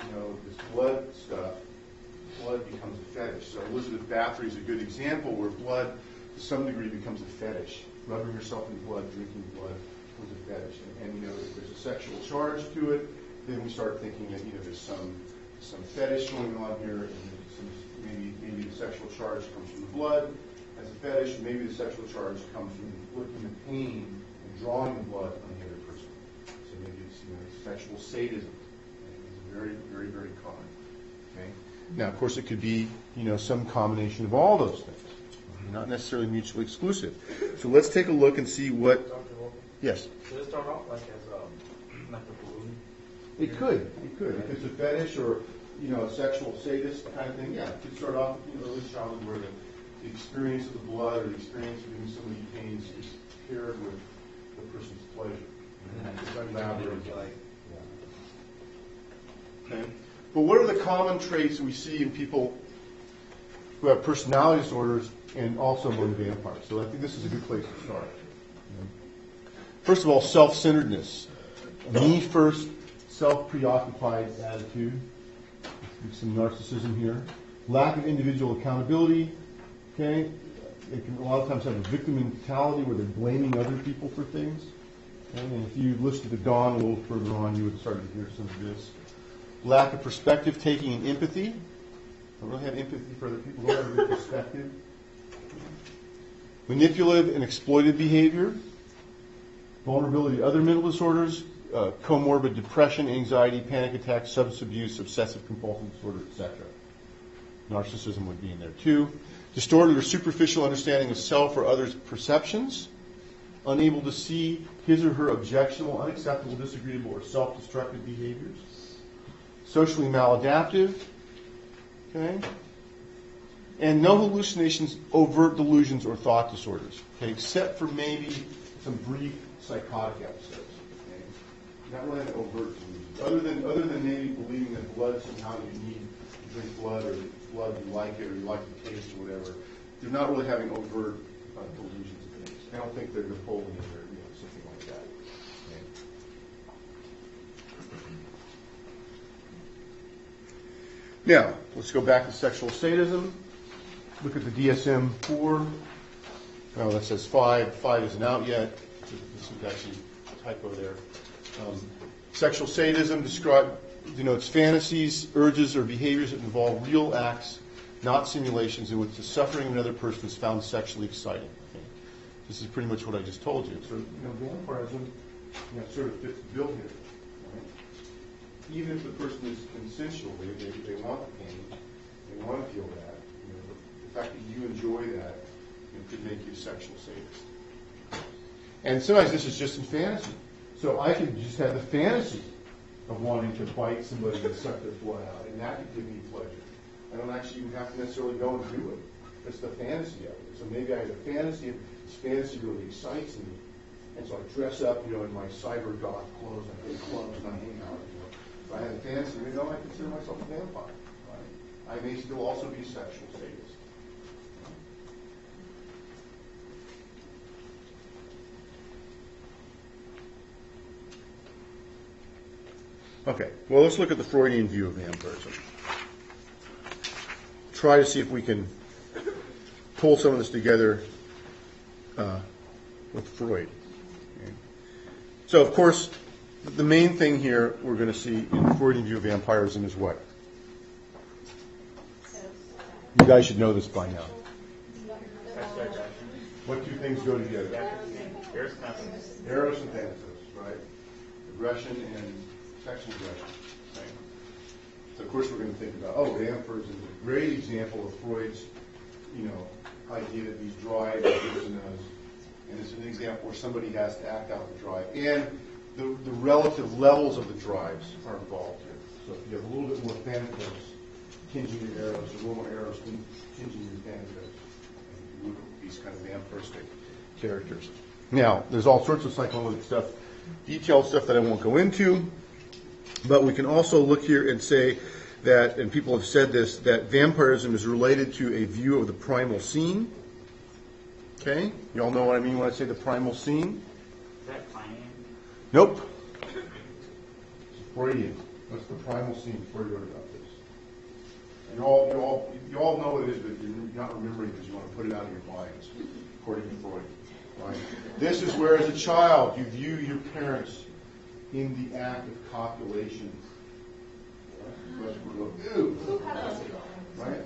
this blood stuff, blood becomes a fetish. So Elizabeth Bthory is a good example where blood, to some degree, becomes a fetish. Rubbing yourself in blood, drinking blood becomes a fetish. And if there's a sexual charge to it, then we start thinking that there's some fetish going on here, and maybe the sexual charge comes from the blood as a fetish. Maybe the sexual charge comes from inflicting the pain and drawing the blood on the other person. So maybe it's sexual sadism. It's very, very, very common. Okay. Now, of course, it could be some combination of all those things, not necessarily mutually exclusive. So let's take a look and see what. Yes. Should it start off like as like a balloon? It could. If it's a fetish or a sexual sadist kind of thing, yeah, it could start off early childhood where the experience of the blood or the experience of doing somebody's pain is paired with the person's pleasure. Okay. But what are the common traits we see in people who have personality disorders and also among vampires? So I think this is a good place to start. First of all, self-centeredness. Me first, self-preoccupied attitude. Some narcissism here. Lack of individual accountability. Okay? They can a lot of times have a victim mentality where they're blaming other people for things. Okay? And if you listen to Dawn a little further on, you would start to hear some of this. Lack of perspective taking and empathy. Don't really have empathy for other people. Don't have a good perspective. Manipulative and exploitive behavior. Vulnerability to other mental disorders. Comorbid depression, anxiety, panic attacks, substance abuse, obsessive compulsive disorder, etc. Narcissism would be in there too. Distorted or superficial understanding of self or others' perceptions. Unable to see his or her objectionable, unacceptable, disagreeable, or self-destructive behaviors. Socially maladaptive. Okay? And no hallucinations, overt delusions, or thought disorders. Okay? Except for maybe some brief psychotic episodes. Okay? Not really an overt delusion. Other than maybe believing that blood somehow you need to drink blood, or blood you like it, or you like the taste, or whatever. They're not really having overt delusions of things. I don't think they're Napoleon or something like that. Okay? Now, let's go back to sexual sadism. Look at the DSM-4. Oh, that says 5. 5 isn't out yet. This is actually a typo there. Sexual sadism denotes fantasies, urges, or behaviors that involve real acts, not simulations, in which the suffering of another person is found sexually exciting. Okay. This is pretty much what I just told you. So, vampirism sort of fits the bill here. Right? Even if the person is consensual, they want the pain, they want to feel that. The fact that you enjoy that could make you a sexual sadist. And sometimes this is just in fantasy. So I could just have the fantasy of wanting to bite somebody and suck their blood out, and that could give me pleasure. I don't actually have to necessarily go and do it. It's the fantasy of it. So maybe I have a fantasy, and this fantasy really excites me, and so I dress up, in my cyber goth clothes, I go to clubs and I hang out. If I have a fantasy, maybe I consider myself a vampire. Right? I may still also be a sexual sadist. Okay, well, let's look at the Freudian view of vampirism. Try to see if we can pull some of this together with Freud. Okay. So, of course, the main thing here we're going to see in the Freudian view of vampirism is what? You guys should know this by now. What two things go together? Eros and Thanatos, right? Aggression and sexual aggression. Right? So of course we're going to think about, vampirism is a great example of Freud's, idea that these drives are this and those. And it's an example where somebody has to act out the drive. And the relative levels of the drives are involved here. So if you have a little bit more Thanatos tinging your Eros, a little more Eros tinging your Thanatos, and you look at these kind of vampiristic characters. Now, there's all sorts of psychoanalytic stuff, detailed stuff that I won't go into. But we can also look here and say that, and people have said this, that vampirism is related to a view of the primal scene. Okay? You all know what I mean when I say the primal scene? Is that Kleinian? Nope. It's Freudian. That's the primal scene. Freud wrote about this. And you all know what it is, but you're not remembering because you want to put it out of your minds, according to Freud. Right? This is where, as a child, you view your parents in the act of copulation. Ew. Right?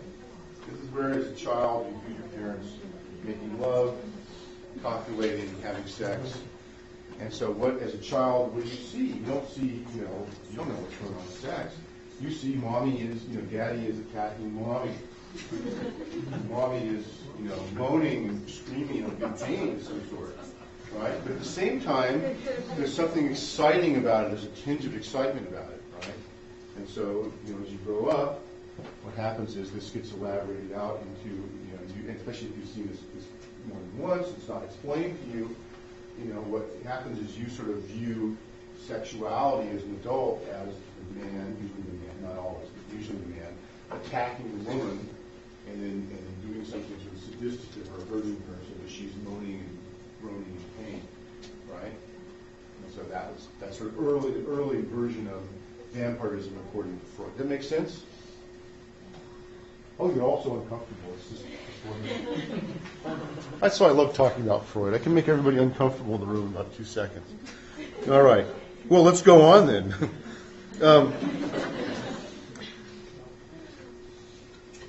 This is where, as a child, you view your parents making love, copulating, having sex. And so as a child, what do you see? You don't see, you don't know what's going on with sex. You see daddy is attacking mommy. Mommy is, moaning and screaming in pain of some sort. Right? But at the same time, there's something exciting about it. There's a tinge of excitement about it, right? And so, as you grow up, what happens is this gets elaborated out into, and especially if you've seen this more than once, it's not explained to you, what happens is you sort of view sexuality as an adult as the man, usually the man, not always, but usually the man, attacking the woman and then doing something sort of sadistic to her, hurting her so that she's moaning and groaning in pain, right? And so that's sort of early version of vampirism according to Freud. Does that make sense? Oh, you're also uncomfortable. That's why I love talking about Freud. I can make everybody uncomfortable in the room in about 2 seconds. All right. Well, let's go on then.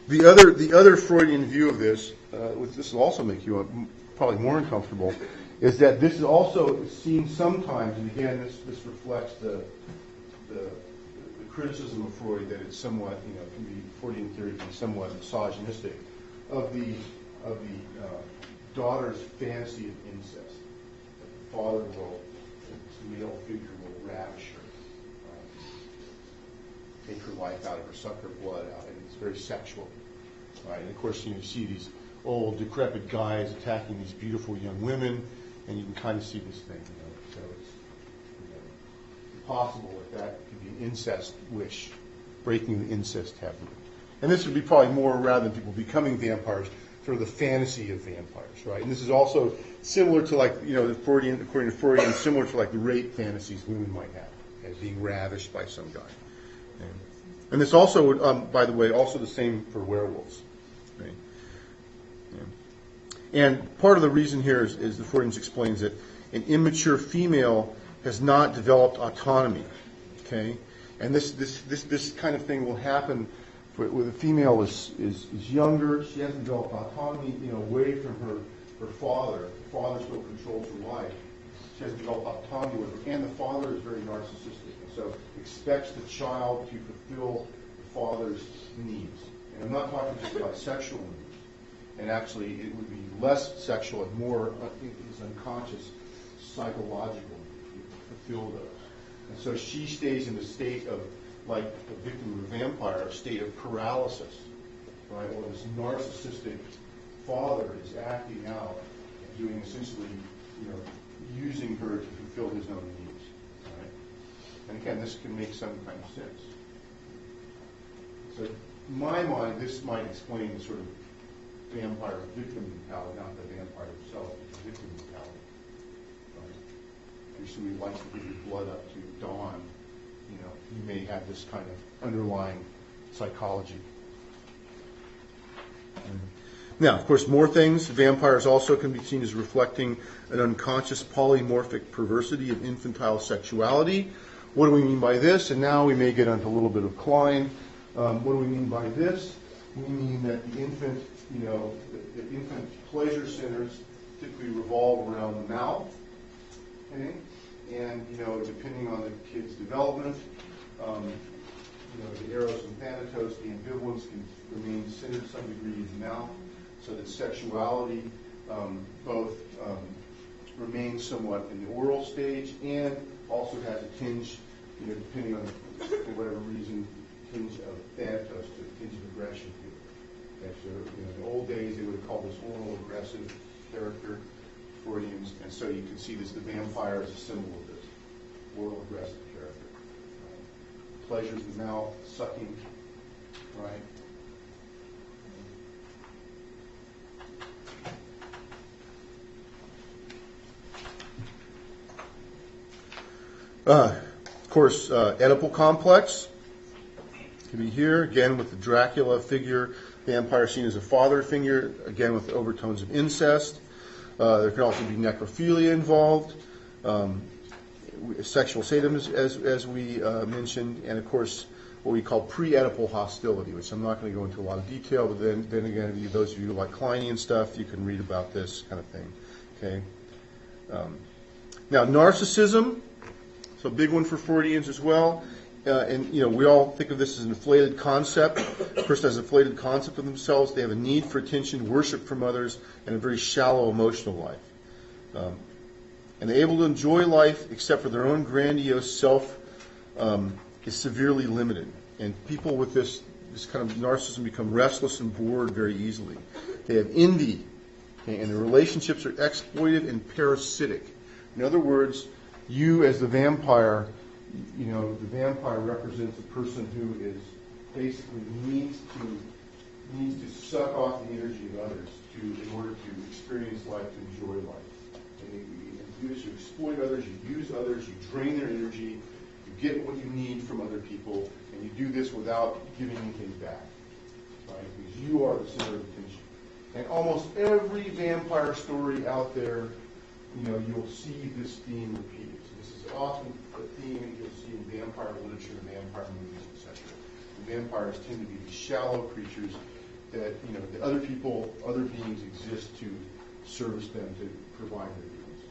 The other Freudian view of this, which this will also make you probably more uncomfortable, is that this is also seen sometimes, and again, this reflects the criticism of Freud that it's somewhat, can be Freudian theory can be somewhat misogynistic, of the daughter's fantasy of incest. That the father this male figure will ravish her, take her life out of her, suck her blood out, and it's very sexual, right? And of course, you see these old, decrepit guys attacking these beautiful young women, and you can kind of see this thing, So it's possible that could be an incest wish, breaking the incest taboo. And this would be probably more, rather than people becoming vampires, sort of the fantasy of vampires, right? And this is also similar to the Freudian, according to Freudian, similar to the rape fantasies women might have, as being ravished by some guy. And this also, by the way, also the same for werewolves. Right? And part of the reason here is the Freudian explains that an immature female has not developed autonomy. Okay, and this kind of thing will happen when the female is younger. She hasn't developed autonomy, away from her father. The father still controls her life. She hasn't developed autonomy with her, and the father is very narcissistic, and so expects the child to fulfill the father's needs. And I'm not talking just about sexual needs. And actually, it would be less sexual and more it's unconscious, psychological, fulfill those. And so she stays in a state of, like a victim of a vampire, a state of paralysis, right? Or this narcissistic father is acting out, doing essentially, using her to fulfill his own needs, right? And again, this can make some kind of sense. So, in my mind, this might explain the sort of vampire victim mentality, not the vampire himself, but the victim mentality. Right? If somebody likes to give your blood up to dawn, you may have this kind of underlying psychology. Now, of course, more things. Vampires also can be seen as reflecting an unconscious polymorphic perversity of infantile sexuality. What do we mean by this? And now we may get into a little bit of Klein. What do we mean by this? We mean that the infant, the infant pleasure centers typically revolve around the mouth. Okay? And, depending on the kid's development, the eros and thanatos, the ambivalence can remain centered to some degree in the mouth, so that sexuality both remains somewhat in the oral stage and also has a tinge, depending on, for whatever reason, tinge of thanatos, to a tinge of aggression to it. Okay, so, in the old days, they would have called this oral aggressive character, Freudians, and so you can see this, the vampire is a symbol of this, oral aggressive character. Right? Pleasures of the mouth, sucking, right? Of course, Oedipal complex can be here, again with the Dracula figure, vampire seen as a father figure, again with overtones of incest. There can also be necrophilia involved, sexual sadism, as we mentioned, and of course what we call pre-Oedipal hostility, which I'm not going to go into a lot of detail, but then again, those of you who like Kleinian stuff, you can read about this kind of thing. Okay. Now, narcissism. So a big one for Freudians as well. And, we all think of this as an inflated concept. The person has an inflated concept of themselves. They have a need for attention, worship from others, and a very shallow emotional life. And they're able to enjoy life except for their own grandiose self is severely limited. And people with this kind of narcissism become restless and bored very easily. They have envy, okay, and their relationships are exploitive and parasitic. In other words, you as the vampire, the vampire represents a person who is basically needs to suck off the energy of others in order to experience life, to enjoy life. And you do this, you exploit others, you use others, you drain their energy, you get what you need from other people, and you do this without giving anything back, right? Because you are the center of attention. And almost every vampire story out there, you'll see this theme repeated. So this is often a theme that you'll see in vampire literature, vampire movies, etc. The vampires tend to be these shallow creatures that, the other people, other beings exist to service them, to provide their needs.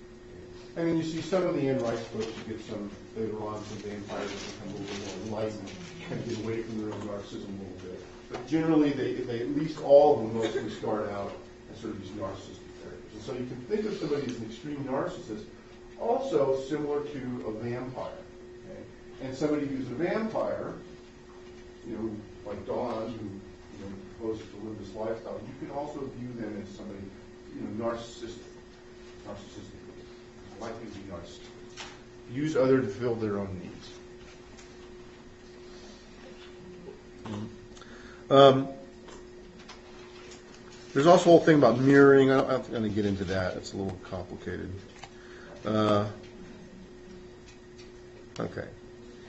Okay? I mean, you see some of the Anne Rice books, you get some, later on, some vampires that become a little bit more enlightened, kind of get away from their own narcissism a little bit. But generally, they at least all of them mostly start out as sort of these narcissistic characters. And so you can think of somebody as an extreme narcissist, also similar to a vampire. Okay? And somebody who's a vampire, like Dawn, who proposes to live this lifestyle, you can also view them as somebody, narcissistic, likely to be narcissistic. Use others to fill their own needs. There's also a whole thing about mirroring. I'm not going to get into that. It's a little complicated. Okay.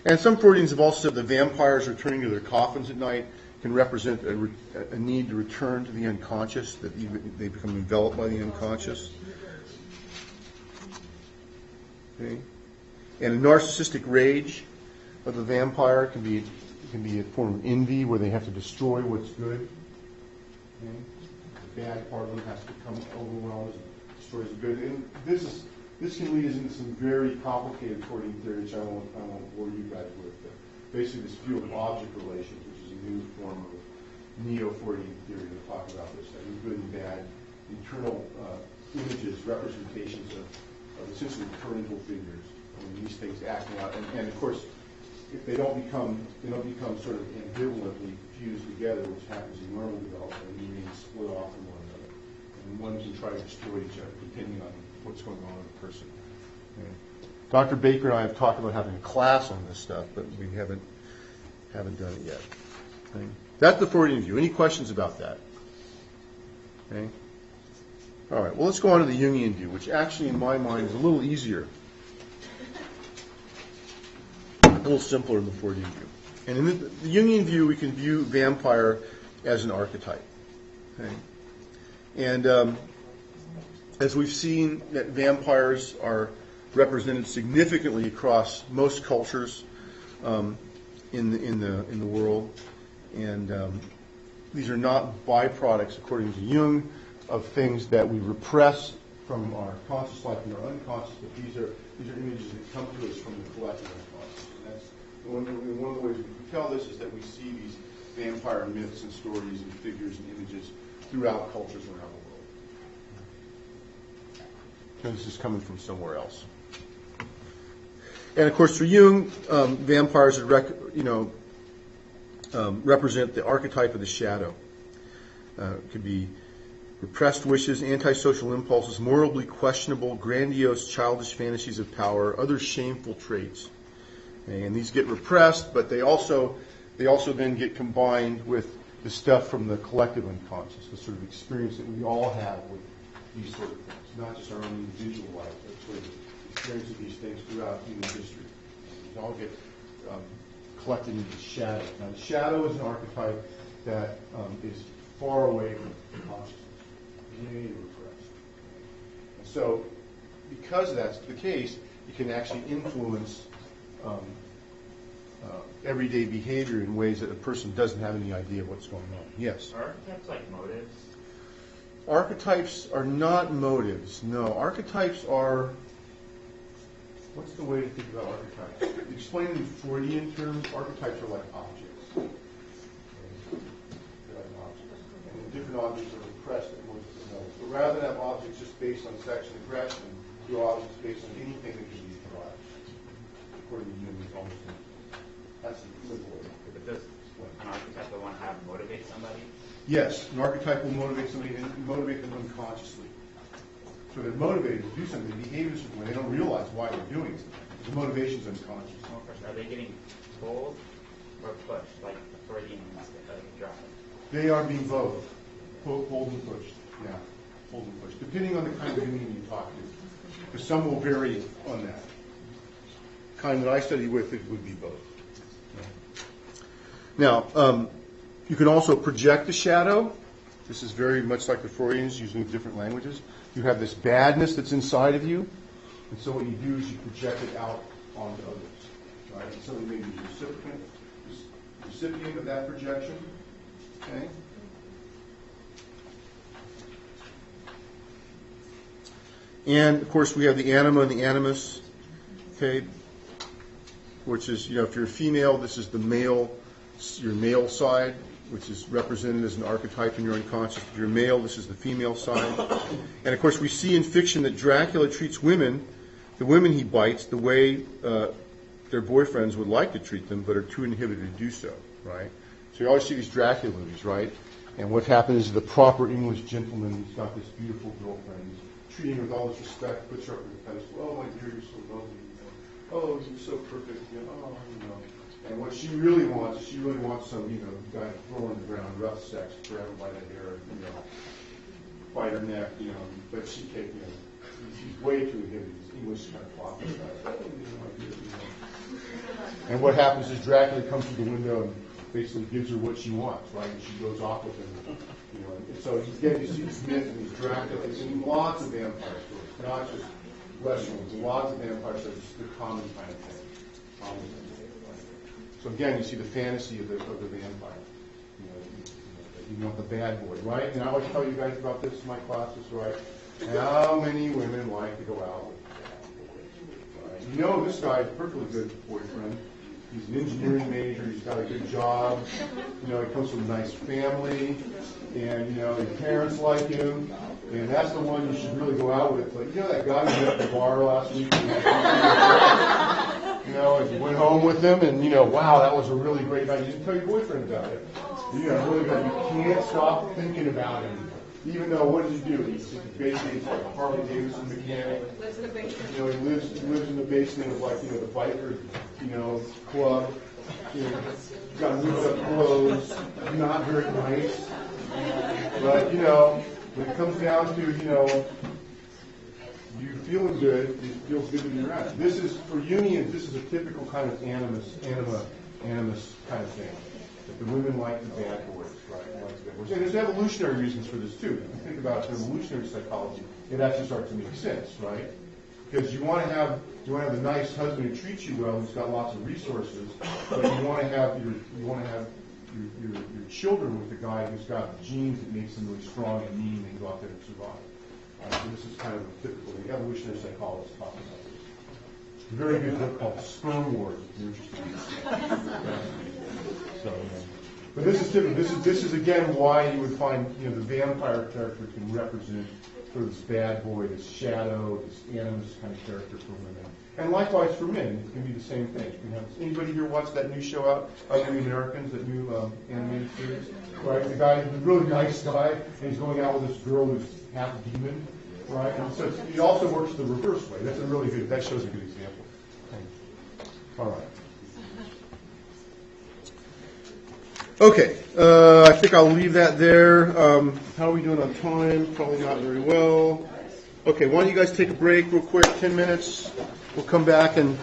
And some Freudians have also said the vampires returning to their coffins at night can represent a need to return to the unconscious, that they become enveloped by the unconscious. Okay? And a narcissistic rage of the vampire can be a form of envy where they have to destroy what's good. Okay? The bad part of them has to become overwhelmed and destroys the good. And this can lead us into some very complicated Freudian theory, which I won't bore you guys with. Basically, this view of object relations, which is a new form of neo-Freudian theory to talk about this, good and bad, internal images, representations of essentially parental figures, and these things acting out. And of course, if they don't become sort of ambivalently fused together, which happens in normal development, they remain split off from one another. And one can try to destroy each other depending on what's going on with the person. Okay. Dr. Baker and I have talked about having a class on this stuff, but we haven't done it yet. Okay. That's the Freudian view. Any questions about that? Okay. All right. Well, let's go on to the Jungian view, which actually, in my mind, is a little easier, a little simpler than the Freudian view. And in the Jungian view, we can view vampire as an archetype. Okay. And as we've seen, that vampires are represented significantly across most cultures in the world, and these are not byproducts, according to Jung, of things that we repress from our conscious life and our unconscious. But these are images that come to us from the collective unconscious. And that's one of the ways we can tell this is that we see these vampire myths and stories and figures and images throughout cultures around the world. And this is coming from somewhere else. And of course, for Jung, vampires represent the archetype of the shadow. It could be repressed wishes, antisocial impulses, morally questionable, grandiose, childish fantasies of power, other shameful traits. Okay, and these get repressed, but they also then get combined with the stuff from the collective unconscious, the sort of experience that we all have with these sort of things, not just our own individual life, but sort of experience of these things throughout human history. They all get collected into the shadow. Now, the shadow is an archetype that is far away from consciousness, really repressed. And so, because that's the case, it can actually influence everyday behavior in ways that a person doesn't have any idea what's going on. Yes? Are archetypes like motives? Archetypes are not motives. No. Archetypes are... What's the way to think about archetypes? Explained in Freudian terms, archetypes are like objects. Okay. They're like objects. And different objects are repressed at once. But rather than have objects just based on sex and aggression, do objects based on anything that can be derived. According to Jung, it's almost that's a simple way. But does an archetypal one have motivate somebody? Yes, an archetype will motivate somebody and motivate them unconsciously. So they're motivated to do something, they behave in a certain way, they don't realize why they're doing it. The motivation's unconscious. Are they getting pulled or pushed, like the Freudian drive? They are being both. Pulled and pushed. Yeah, pulled and pushed. Depending on the kind of Jungian you talk to. Because some will vary on that. The kind that I study with, it would be both. Now, you can also project the shadow. This is very much like the Freudians, using different languages. You have this badness that's inside of you, and so what you do is you project it out onto others. Right? And somebody may be recipient of that projection. Okay? And, of course, we have the anima and the animus. Okay? Which is, if you're a female, this is the male, your male side, which is represented as an archetype in your unconscious. If you're male, this is the female side. And, of course, we see in fiction that Dracula treats women, the women he bites, the way their boyfriends would like to treat them, but are too inhibited to do so, right? So you always see these Dracula movies, right? And what happens is the proper English gentleman, he's got this beautiful girlfriend, he's treating her with all this respect, puts her up in the pedestal. Oh, my dear, you're so lovely. Oh, you're so perfect. And what she really wants some, guy to throw on the ground, rough sex, grab her by the hair, bite her neck, but she can't, she's way too inhibited. This English kind of floppy style. And what happens is Dracula comes through the window and basically gives her what she wants, right? And she goes off with him, And so again, you see this myth and these Dracula, and lots of vampire stories, not just lesser ones. Lots of vampires are just the common kind of thing. So again, you see the fantasy of the vampire. You want the bad boy, right? And I always tell you guys about this in my classes, right? How many women like to go out with the bad boy? Right? You know this guy's a perfectly good boyfriend. He's an engineering major. He's got a good job. He comes from a nice family, and his parents like him, and that's the one you should really go out with. Like that guy who went to the bar last week. And you went home with him, and wow, that was a really great night. You didn't tell your boyfriend about it. Really good. You can't stop thinking about him. Even though, what does he do? He's basically like a Harley Davidson mechanic. Lives in a basement. He lives in the basement of the biker, club. Got ripped up clothes. Not very nice. But when it comes down to you feeling good, it feels good to be around. This is for Jungians. This is a typical kind of animus kind of thing. That the women like the bad boys, right? And there's evolutionary reasons for this too. If you think about evolutionary psychology, it actually starts to make sense, right? Because you want to have a nice husband who treats you well, who's got lots of resources, but you want to have your children with a guy who's got genes that makes them really strong and mean and go out there and survive. So this is kind of a typical evolutionary psychologist talking about this. A very good book called Sperm Wars, if you're interested. But this is typical. This is again why you would find the vampire character can represent sort of this bad boy, this shadow, this animus kind of character for women, and likewise for men. It can be the same thing. You can have anybody here watch that new show out, Ugly Americans, that new animated series, right? The guy, the really nice guy, and he's going out with this girl who's half demon, right? And so it also works the reverse way. That's a really good. That shows a good example. All right. Okay, I think I'll leave that there. How are we doing on time? Probably not very well. Okay, why don't you guys take a break real quick, 10 minutes. We'll come back and